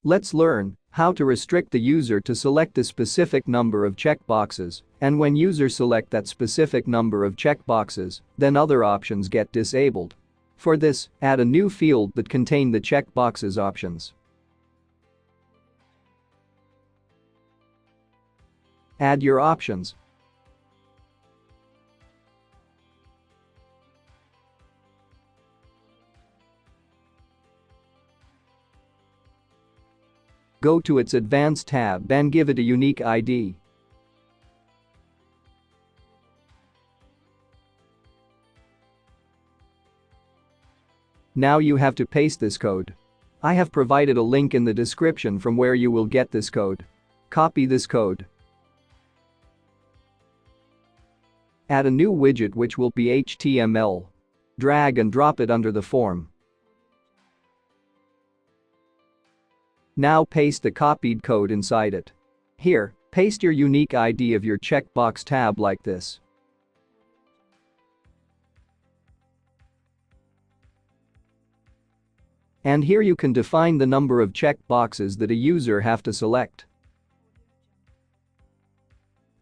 Let's learn how to restrict the user to select a specific number of checkboxes, and when users select that specific number of checkboxes, then other options get disabled. For this, add a new field that contain the checkboxes options. Add your options. Go to its Advanced tab and give it a unique ID. Now you have to paste this code. I have provided a link in the description from where you will get this code. Copy this code. Add a new widget which will be HTML. Drag and drop it under the form. Now paste the copied code inside it. Here, paste your unique ID of your checkbox tab like this. And here you can define the number of checkboxes that a user have to select.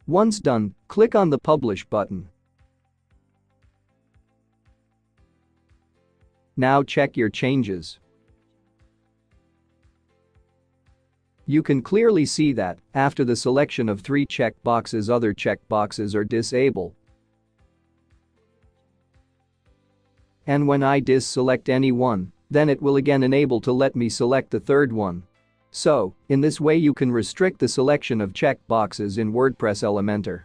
Once done, click on the Publish button. Now check your changes. You can clearly see that, after the selection of 3 checkboxes, other checkboxes are disabled. And when I select any one, then it will again enable to let me select the third one. So, in this way you can restrict the selection of checkboxes in WordPress Elementor.